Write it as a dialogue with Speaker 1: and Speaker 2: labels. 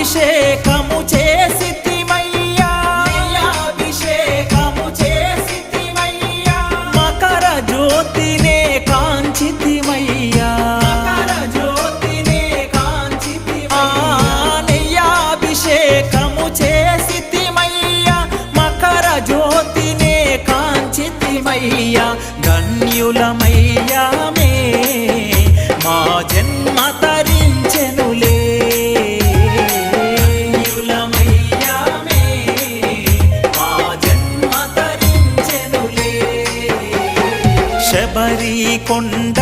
Speaker 1: నెయ్యాభిషేకము చేసితిమయ్యా నెయ్యాభిషేకము చేసితిమయ్యా మకర జ్యోతినే కాంచితిమయ్యా మకర జ్యోతినే కాంచితిమయ్యా నెయ్యాభిషేకము చేసితిమయ్యా మకర జ్యోతినే కాంచితిమయ్యా ధన్యులమయ్యా మా జన్మ తరించెనులే ధన్యులమయ్యా మా జన్మ తరించెనులే శబరి కొండ